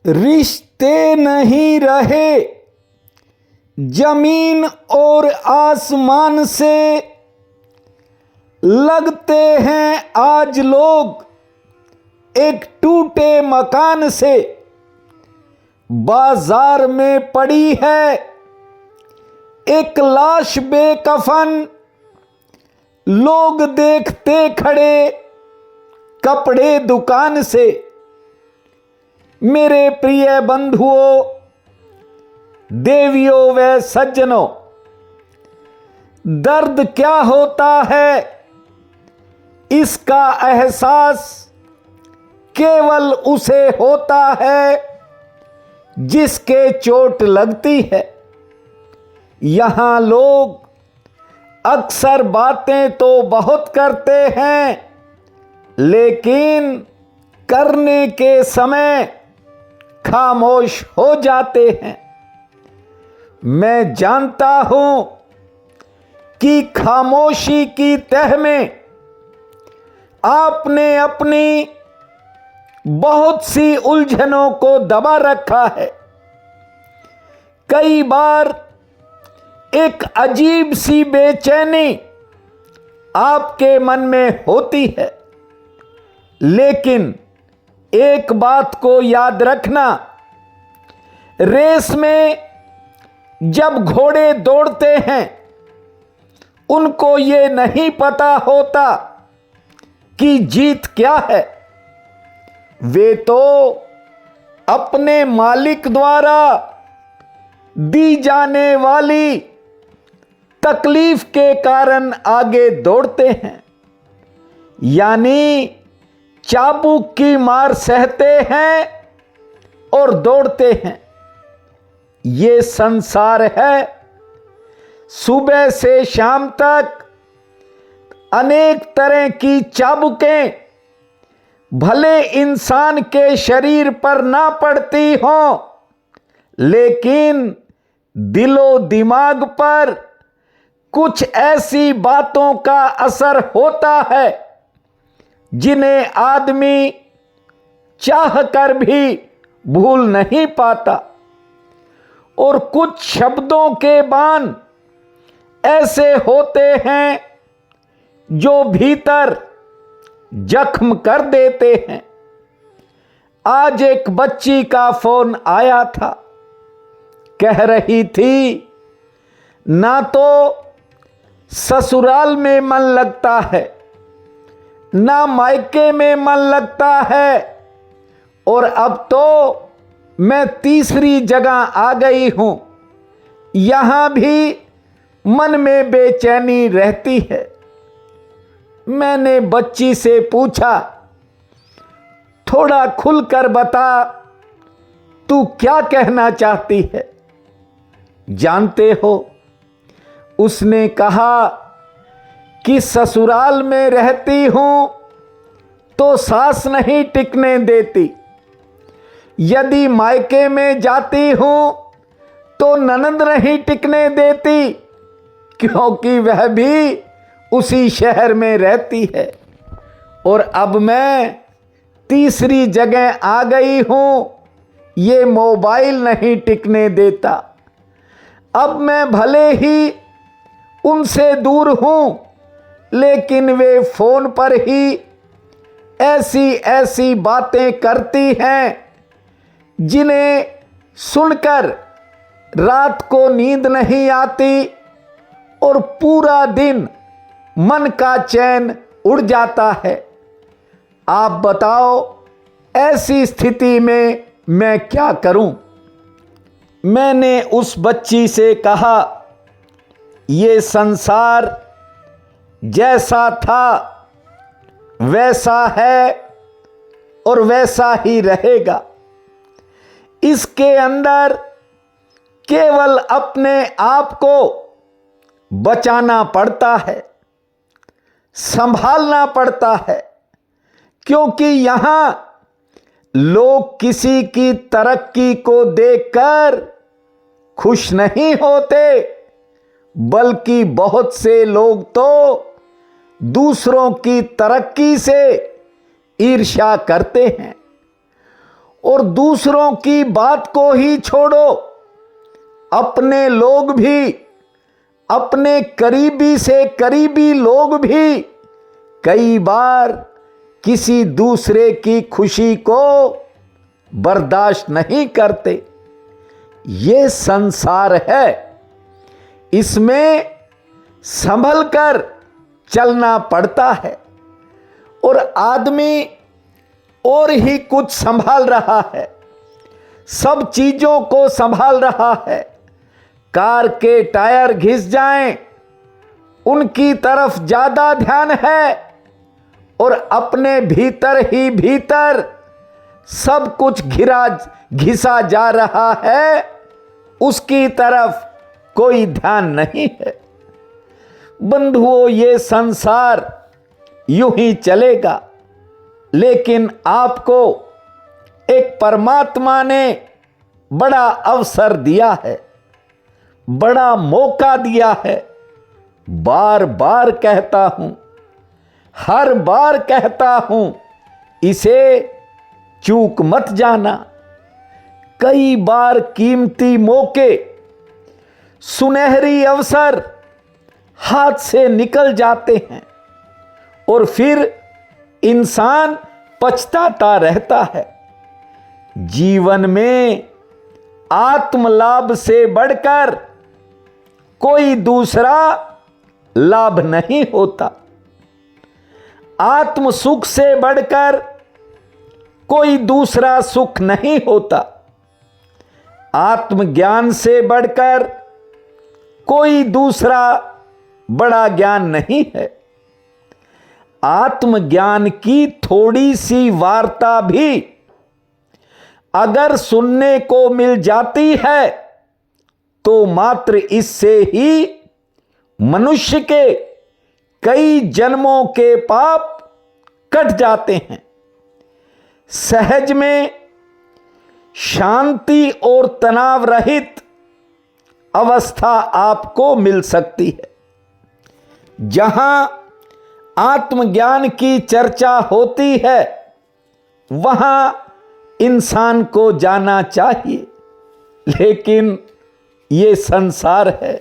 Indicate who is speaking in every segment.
Speaker 1: रिश्ते नहीं रहे जमीन और आसमान से, लगते हैं आज लोग एक टूटे मकान से। बाजार में पड़ी है एक लाश बेकफन, लोग देखते खड़े कपड़े दुकान से। मेरे प्रिय बंधुओं, देवियों व सज्जनों, दर्द क्या होता है इसका एहसास केवल उसे होता है जिसके चोट लगती है। यहां लोग अक्सर बातें तो बहुत करते हैं, लेकिन करने के समय खामोश हो जाते हैं। मैं जानता हूं कि खामोशी की तह में आपने अपनी बहुत सी उलझनों को दबा रखा है। कई बार एक अजीब सी बेचैनी आपके मन में होती है, लेकिन एक बात को याद रखना, रेस में जब घोड़े दौड़ते हैं उनको ये नहीं पता होता कि जीत क्या है। वे तो अपने मालिक द्वारा दी जाने वाली तकलीफ के कारण आगे दौड़ते हैं, यानी चाबुक की मार सहते हैं और दौड़ते हैं। ये संसार है, सुबह से शाम तक अनेक तरह की चाबुकें भले इंसान के शरीर पर ना पड़ती हों, लेकिन दिलो दिमाग पर कुछ ऐसी बातों का असर होता है जिन्हें आदमी चाह कर भी भूल नहीं पाता। और कुछ शब्दों के बाण ऐसे होते हैं जो भीतर जख्म कर देते हैं। आज एक बच्ची का फोन आया था, कह रही थी ना तो ससुराल में मन लगता है, ना मायके में मन लगता है, और अब तो मैं तीसरी जगह आ गई हूं, यहां भी मन में बेचैनी रहती है। मैंने बच्ची से पूछा, थोड़ा खुलकर बता, तू क्या कहना चाहती है? जानते हो, उसने कहा कि ससुराल में रहती हूं तो सास नहीं टिकने देती, यदि मायके में जाती हूं तो ननद नहीं टिकने देती, क्योंकि वह भी उसी शहर में रहती है। और अब मैं तीसरी जगह आ गई हूं, ये मोबाइल नहीं टिकने देता। अब मैं भले ही उनसे दूर हूं, लेकिन वे फोन पर ही ऐसी ऐसी बातें करती हैं जिन्हें सुनकर रात को नींद नहीं आती और पूरा दिन मन का चैन उड़ जाता है। आप बताओ, ऐसी स्थिति में मैं क्या करूं? मैंने उस बच्ची से कहा, ये संसार जैसा था वैसा है और वैसा ही रहेगा। इसके अंदर केवल अपने आप को बचाना पड़ता है, संभालना पड़ता है, क्योंकि यहां लोग किसी की तरक्की को देखकर खुश नहीं होते, बल्कि बहुत से लोग तो दूसरों की तरक्की से ईर्ष्या करते हैं। और दूसरों की बात को ही छोड़ो, अपने लोग भी, अपने करीबी से करीबी लोग भी कई बार किसी दूसरे की खुशी को बर्दाश्त नहीं करते। ये संसार है, इसमें संभल कर चलना पड़ता है। और आदमी और ही कुछ संभाल रहा है, सब चीजों को संभाल रहा है। कार के टायर घिस जाएं, उनकी तरफ ज्यादा ध्यान है, और अपने भीतर ही भीतर सब कुछ घिसा जा रहा है, उसकी तरफ कोई ध्यान नहीं है। बंधुओं, ये संसार यूं ही चलेगा, लेकिन आपको एक परमात्मा ने बड़ा अवसर दिया है, बड़ा मौका दिया है। बार बार कहता हूं, हर बार कहता हूं, इसे चूक मत जाना। कई बार कीमती मौके, सुनहरी अवसर हाथ से निकल जाते हैं और फिर इंसान पछताता रहता है। जीवन में आत्मलाभ से बढ़कर कोई दूसरा लाभ नहीं होता, आत्म सुख से बढ़कर कोई दूसरा सुख नहीं होता, आत्मज्ञान से बढ़कर कोई दूसरा बड़ा ज्ञान नहीं है। आत्मज्ञान की थोड़ी सी वार्ता भी अगर सुनने को मिल जाती है तो मात्र इससे ही मनुष्य के कई जन्मों के पाप कट जाते हैं। सहज में शांति और तनाव रहित अवस्था आपको मिल सकती है। जहां आत्मज्ञान की चर्चा होती है, वहां इंसान को जाना चाहिए, लेकिन ये संसार है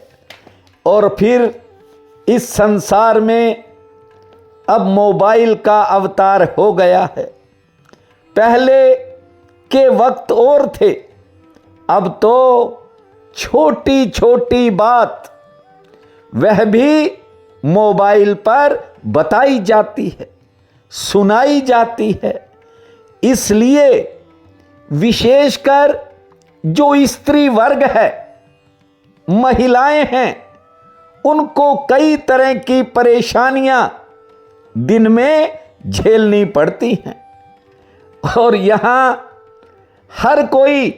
Speaker 1: और फिर इस संसार में अब मोबाइल का अवतार हो गया है। पहले के वक्त और थे, अब तो छोटी छोटी बात वह भी मोबाइल पर बताई जाती है, सुनाई जाती है। इसलिए विशेषकर जो स्त्री वर्ग है, महिलाएं हैं, उनको कई तरह की परेशानियां दिन में झेलनी पड़ती हैं। और यहां हर कोई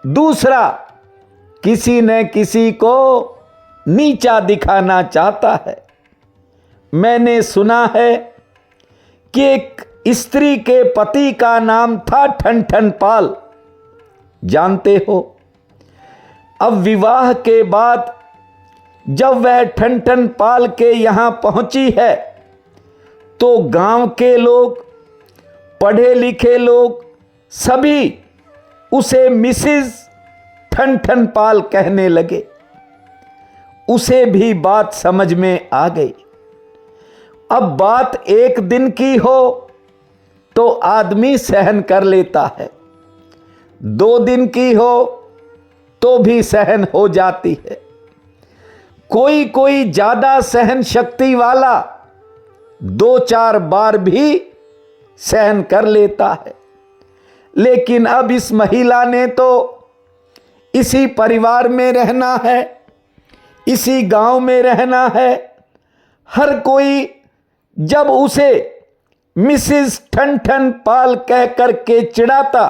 Speaker 1: दूसरा किसी न किसी को नीचा दिखाना चाहता है। मैंने सुना है कि एक स्त्री के पति का नाम था ठन पाल, जानते हो। अब विवाह के बाद जब वह ठन पाल के यहां पहुंची है तो गांव के लोग, पढ़े लिखे लोग सभी उसे मिसेस ठन पाल कहने लगे। उसे भी बात समझ में आ गई। अब बात एक दिन की हो तो आदमी सहन कर लेता है, 2 दिन की हो तो भी सहन हो जाती है। कोई कोई ज्यादा सहन शक्ति वाला 2-4 बार भी सहन कर लेता है। लेकिन अब इस महिला ने तो इसी परिवार में रहना है, इसी गांव में रहना है। हर कोई जब उसे मिसेस ठन पाल कह करके चिढ़ाता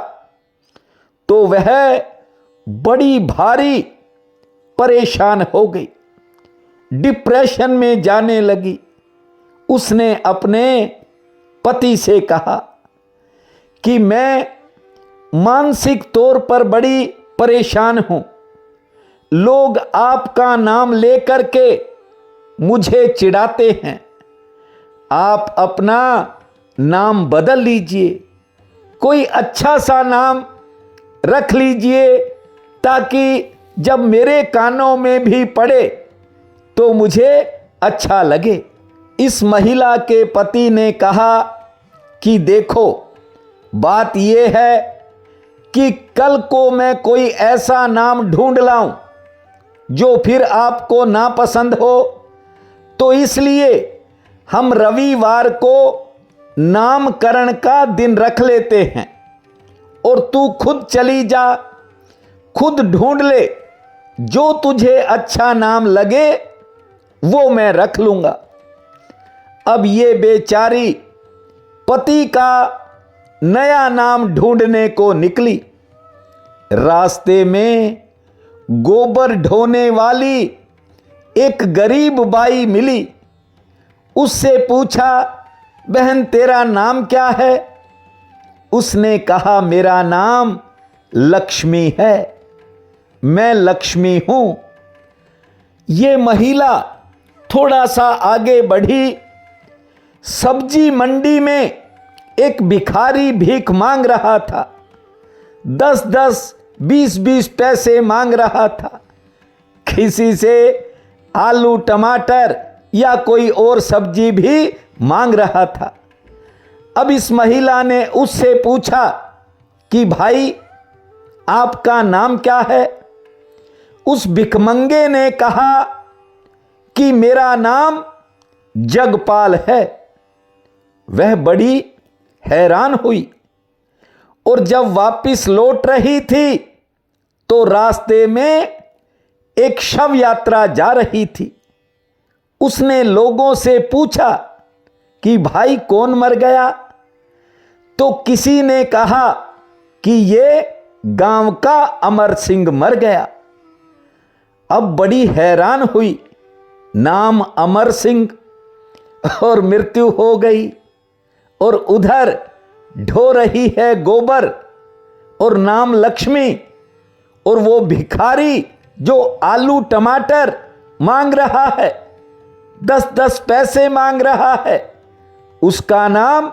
Speaker 1: तो वह बड़ी भारी परेशान हो गई, डिप्रेशन में जाने लगी। उसने अपने पति से कहा कि मैं मानसिक तौर पर बड़ी परेशान हूं, लोग आपका नाम लेकर के मुझे चिढ़ाते हैं, आप अपना नाम बदल लीजिए। कोई अच्छा सा नाम रख लीजिए ताकि जब मेरे कानों में भी पड़े तो मुझे अच्छा लगे। इस महिला के पति ने कहा कि देखो, बात यह है कि कल को मैं कोई ऐसा नाम ढूंढ लाऊं जो फिर आपको नापसंद हो, तो इसलिए हम रविवार को नामकरण का दिन रख लेते हैं और तू खुद चली जा, खुद ढूंढ ले, जो तुझे अच्छा नाम लगे वो मैं रख लूंगा। अब ये बेचारी पति का नया नाम ढूंढने को निकली। रास्ते में गोबर ढोने वाली एक गरीब बाई मिली। उससे पूछा, बहन तेरा नाम क्या है? उसने कहा, मेरा नाम लक्ष्मी है, मैं लक्ष्मी हूं। ये महिला थोड़ा सा आगे बढ़ी। सब्जी मंडी में एक भिखारी भीख मांग रहा था। 10-10, 20-20 पैसे मांग रहा था। किसी से आलू टमाटर या कोई और सब्जी भी मांग रहा था। अब इस महिला ने उससे पूछा कि भाई आपका नाम क्या है? उस भिखमंगे ने कहा कि मेरा नाम जगपाल है। वह बड़ी हैरान हुई और जब वापस लौट रही थी तो रास्ते में एक शव यात्रा जा रही थी। उसने लोगों से पूछा कि भाई कौन मर गया? तो किसी ने कहा कि ये गांव का अमर सिंह मर गया। अब बड़ी हैरान हुई, नाम अमर सिंह और मृत्यु हो गई, और उधर ढो रही है गोबर और नाम लक्ष्मी, और वो भिखारी जो आलू टमाटर मांग रहा है, 10-10 पैसे मांग रहा है, उसका नाम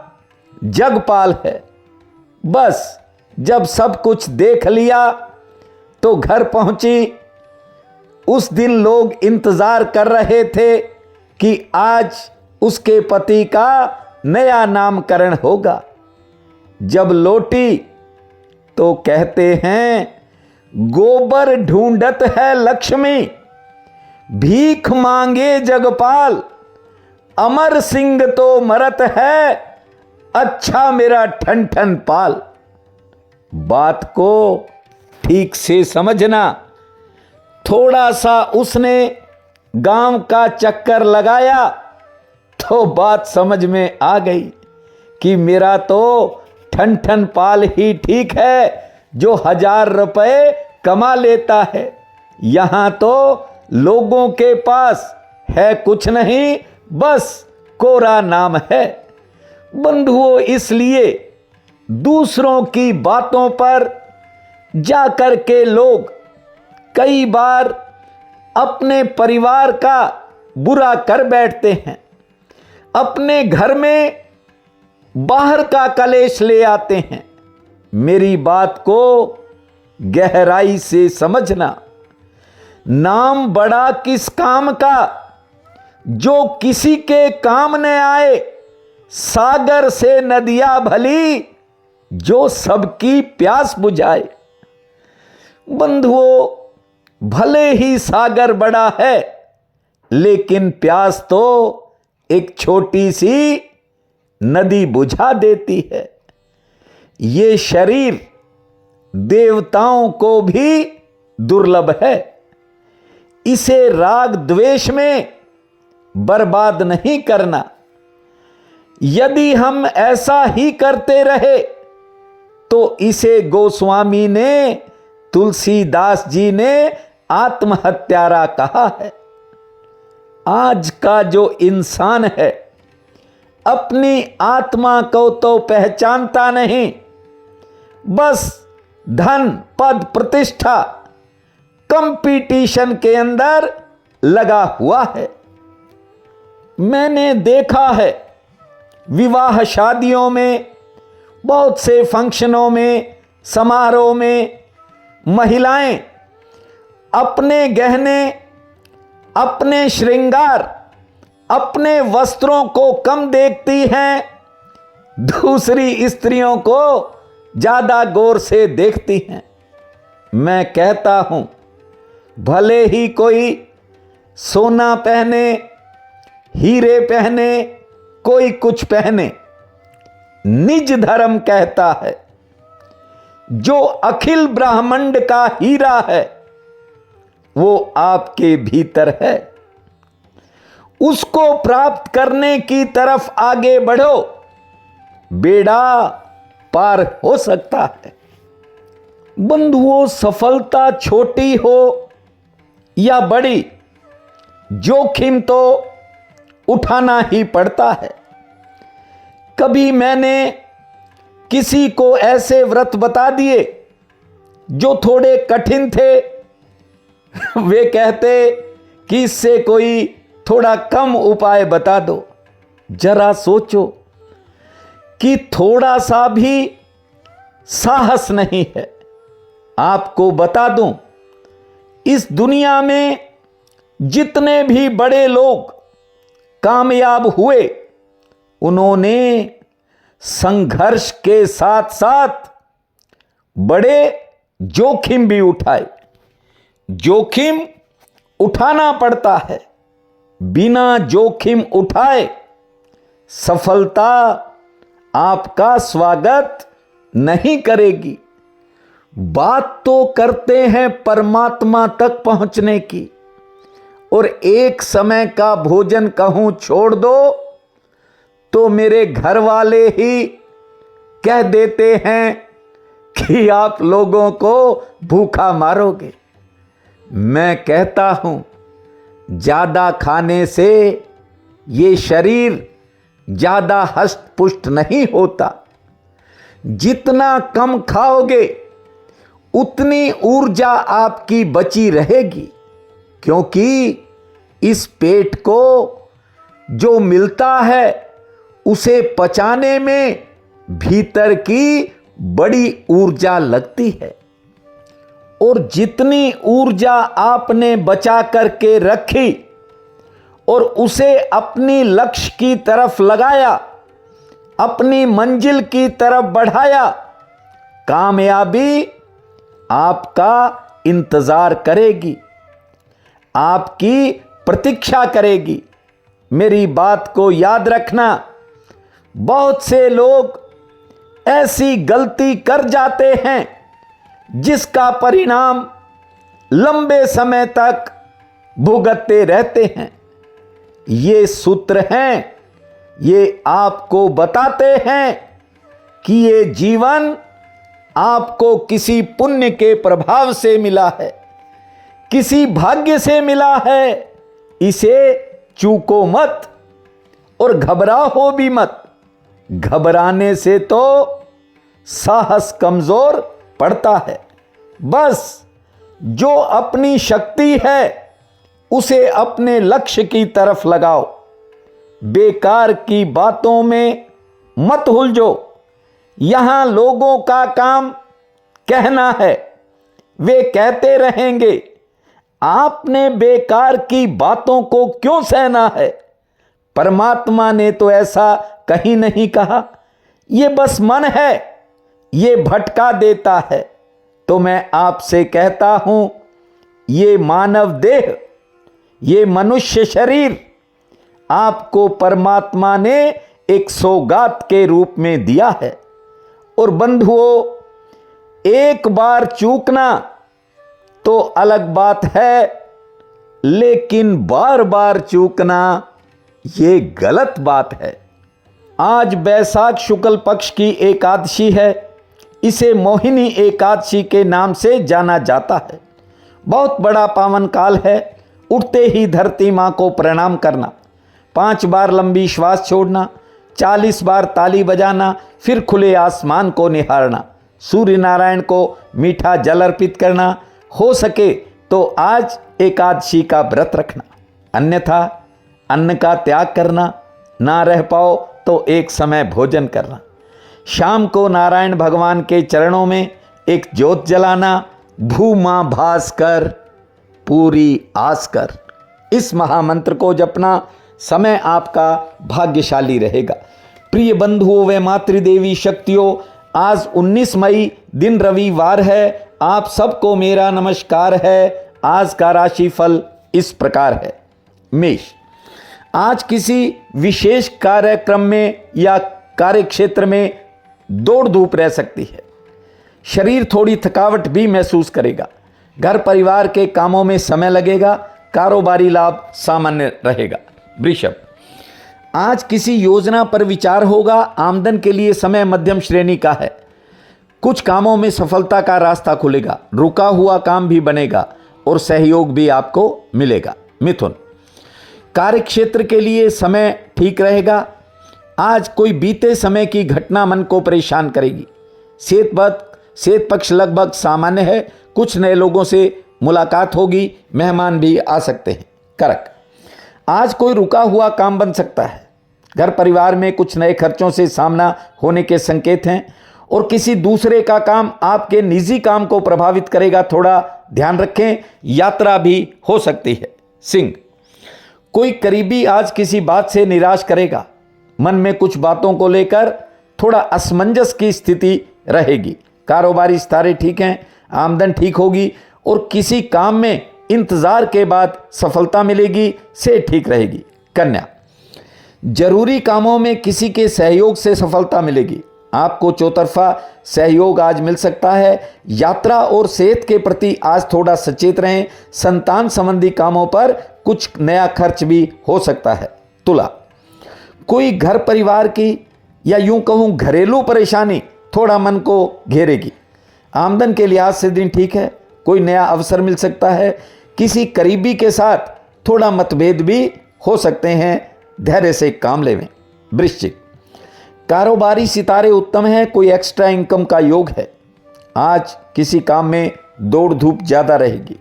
Speaker 1: जगपाल है। बस जब सब कुछ देख लिया तो घर पहुंची। उस दिन लोग इंतजार कर रहे थे कि आज उसके पति का नया नामकरण होगा। जब लौटी तो कहते हैं, गोबर ढूंढत है लक्ष्मी, भीख मांगे जगपाल, अमर सिंह तो मरत है, अच्छा मेरा ठन ठन पाल। बात को ठीक से समझना। थोड़ा सा उसने गांव का चक्कर लगाया तो बात समझ में आ गई कि मेरा तो ठन ठन पाल ही ठीक है जो 1000 रुपए कमा लेता है। यहां तो लोगों के पास है कुछ नहीं, बस कोरा नाम है। बंधुओं, इसलिए दूसरों की बातों पर जाकर के लोग कई बार अपने परिवार का बुरा कर बैठते हैं, अपने घर में बाहर का कलेश ले आते हैं। मेरी बात को गहराई से समझना। नाम बड़ा किस काम का, जो किसी के काम न आए, सागर से नदियां भली, जो सबकी प्यास बुझाए। बंधुओं, भले ही सागर बड़ा है, लेकिन प्यास तो एक छोटी सी नदी बुझा देती है। ये शरीर देवताओं को भी दुर्लभ है। इसे राग द्वेष में बर्बाद नहीं करना। यदि हम ऐसा ही करते रहे तो इसे गोस्वामी ने, तुलसीदास जी ने आत्महत्यारा कहा है। आज का जो इंसान है अपनी आत्मा को तो पहचानता नहीं, बस धन पद प्रतिष्ठा कंपटीशन के अंदर लगा हुआ है। मैंने देखा है विवाह शादियों में बहुत से फंक्शनों में, समारोह में महिलाएं अपने गहने, अपने श्रृंगार, अपने वस्त्रों को कम देखती हैं, दूसरी स्त्रियों को ज्यादा गौर से देखती हैं। मैं कहता हूं, भले ही कोई सोना पहने, हीरे पहने, कोई कुछ पहने, निज धर्म कहता है जो अखिल ब्रह्मांड का हीरा है वो आपके भीतर है। उसको प्राप्त करने की तरफ आगे बढ़ो, बेड़ा पार हो सकता है। बंधुओं, सफलता छोटी हो या बड़ी, जोखिम तो उठाना ही पड़ता है। कभी मैंने किसी को ऐसे व्रत बता दिए जो थोड़े कठिन थे, वे कहते कि इससे कोई थोड़ा कम उपाय बता दो। जरा सोचो कि थोड़ा सा भी साहस नहीं है। आपको बता दूं, इस दुनिया में जितने भी बड़े लोग कामयाब हुए, उन्होंने संघर्ष के साथ साथ बड़े जोखिम भी उठाए। जोखिम उठाना पड़ता है, बिना जोखिम उठाए सफलता आपका स्वागत नहीं करेगी। बात तो करते हैं परमात्मा तक पहुंचने की, और एक समय का भोजन कहूं छोड़ दो तो मेरे घर वाले ही कह देते हैं कि आप लोगों को भूखा मारोगे। मैं कहता हूं, ज्यादा खाने से ये शरीर ज्यादा हष्ट पुष्ट नहीं होता। जितना कम खाओगे उतनी ऊर्जा आपकी बची रहेगी, क्योंकि इस पेट को जो मिलता है उसे पचाने में भीतर की बड़ी ऊर्जा लगती है। और जितनी ऊर्जा आपने बचा करके रखी और उसे अपनी लक्ष्य की तरफ लगाया, अपनी मंजिल की तरफ बढ़ाया, कामयाबी आपका इंतजार करेगी, आपकी प्रतीक्षा करेगी। मेरी बात को याद रखना, बहुत से लोग ऐसी गलती कर जाते हैं जिसका परिणाम लंबे समय तक भुगतते रहते हैं। ये सूत्र हैं, ये आपको बताते हैं कि ये जीवन आपको किसी पुण्य के प्रभाव से मिला है, किसी भाग्य से मिला है। इसे चूको मत और घबराओ भी मत। घबराने से तो साहस कमजोर पड़ता है। बस जो अपनी शक्ति है उसे अपने लक्ष्य की तरफ लगाओ। बेकार की बातों में मत उलझो। यहां लोगों का काम कहना है, वे कहते रहेंगे। आपने बेकार की बातों को क्यों सहना है? परमात्मा ने तो ऐसा कहीं नहीं कहा। ये बस मन है, ये भटका देता है। तो मैं आपसे कहता हूं, ये मानव देह, ये मनुष्य शरीर आपको परमात्मा ने एक सौगात के रूप में दिया है। और बंधुओं, एक बार चूकना तो अलग बात है, लेकिन बार बार चूकना ये गलत बात है। आज बैसाख शुक्ल पक्ष की एकादशी है। इसे मोहिनी एकादशी के नाम से जाना जाता है। बहुत बड़ा पावन काल है। उठते ही धरती माँ को प्रणाम करना, 5 बार लंबी श्वास छोड़ना, 40 बार ताली बजाना, फिर खुले आसमान को निहारना, सूर्य नारायण को मीठा जल अर्पित करना, हो सके तो आज एकादशी का व्रत रखना, अन्यथा अन्न का त्याग करना, ना रह पाओ तो एक समय भोजन करना। शाम को नारायण भगवान के चरणों में एक ज्योत जलाना। भूमा भास कर पूरी आस कर, इस महामंत्र को जपना। समय आपका भाग्यशाली रहेगा। प्रिय बंधुओं व मातृदेवी शक्तियों, आज 19 मई दिन रविवार है। आप सबको मेरा नमस्कार है। आज का राशिफल इस प्रकार है। मेष, आज किसी विशेष कार्यक्रम में या कार्यक्षेत्र में दौड़ धूप रह सकती है। शरीर थोड़ी थकावट भी महसूस करेगा। घर परिवार के कामों में समय लगेगा। कारोबारी लाभ सामान्य रहेगा। वृषभ, आज किसी योजना पर विचार होगा। आमदन के लिए समय मध्यम श्रेणी का है। कुछ कामों में सफलता का रास्ता खुलेगा। रुका हुआ काम भी बनेगा और सहयोग भी आपको मिलेगा। मिथुन, कार्यक्षेत्र के लिए समय ठीक रहेगा। आज कोई बीते समय की घटना मन को परेशान करेगी। सेहत पक्ष लगभग सामान्य है। कुछ नए लोगों से मुलाकात होगी। मेहमान भी आ सकते हैं। कर्क, आज कोई रुका हुआ काम बन सकता है। घर परिवार में कुछ नए खर्चों से सामना होने के संकेत हैं और किसी दूसरे का काम आपके निजी काम को प्रभावित करेगा। थोड़ा ध्यान रखें। यात्रा भी हो सकती है। सिंह, कोई करीबी आज किसी बात से निराश करेगा। मन में कुछ बातों को लेकर थोड़ा असमंजस की स्थिति रहेगी। कारोबारी सितारे ठीक हैं। आमदन ठीक होगी और किसी काम में इंतजार के बाद सफलता मिलेगी। से ठीक रहेगी। कन्या, जरूरी कामों में किसी के सहयोग से सफलता मिलेगी। आपको चौतरफा सहयोग आज मिल सकता है। यात्रा और सेहत के प्रति आज थोड़ा सचेत रहें। संतान संबंधी कामों पर कुछ नया खर्च भी हो सकता है। तुला, कोई घर परिवार की या यूं कहूं घरेलू परेशानी थोड़ा मन को घेरेगी। आमदन के लिहाज से दिन ठीक है। कोई नया अवसर मिल सकता है। किसी करीबी के साथ थोड़ा मतभेद भी हो सकते हैं। धैर्य से काम लेवें। वृश्चिक, कारोबारी सितारे उत्तम हैं। कोई एक्स्ट्रा इनकम का योग है। आज किसी काम में दौड़ धूप ज़्यादा रहेगी।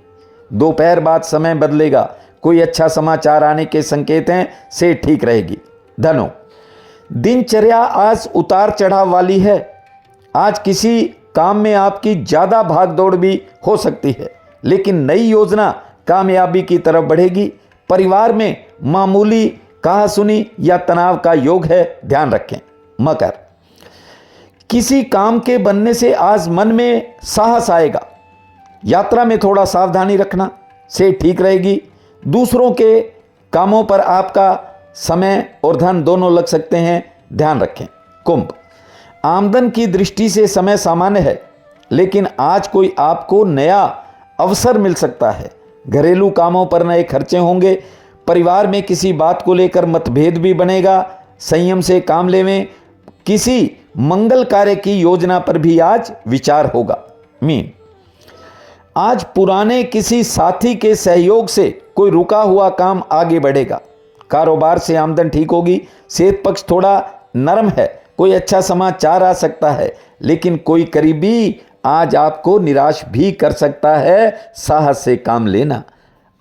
Speaker 1: दोपहर बाद समय बदलेगा। कोई अच्छा समाचार आने के संकेत हैं। से ठीक रहेगी। धनु, दिनचर्या आज उतार चढ़ाव वाली है। आज किसी काम में आपकी ज़्यादा भाग दौड़ भी हो सकती है, लेकिन नई योजना कामयाबी की तरफ बढ़ेगी। परिवार में मामूली कहासुनी या तनाव का योग है। ध्यान रखें। मकर, किसी काम के बनने से आज मन में साहस आएगा। यात्रा में थोड़ा सावधानी रखना। से ठीक रहेगी। दूसरों के कामों पर आपका समय और धन दोनों लग सकते हैं। ध्यान रखें। कुंभ, आमदन की दृष्टि से समय सामान्य है, लेकिन आज कोई आपको नया अवसर मिल सकता है। घरेलू कामों पर नए खर्चे होंगे। परिवार में किसी बात को लेकर मतभेद भी बनेगा। संयम से काम लेवें। किसी मंगल कार्य की योजना पर भी आज विचार होगा। मीन, आज पुराने किसी साथी के सहयोग से कोई रुका हुआ काम आगे बढ़ेगा। कारोबार से आमदन ठीक होगी। सेहत पक्ष थोड़ा नरम है। कोई अच्छा समाचार आ सकता है, लेकिन कोई करीबी आज आपको निराश भी कर सकता है। साहस से काम लेना।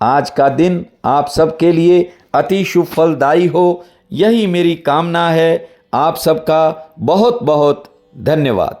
Speaker 1: आज का दिन आप सबके लिए अति शुभ फलदायी हो, यही मेरी कामना है। आप सबका बहुत बहुत धन्यवाद।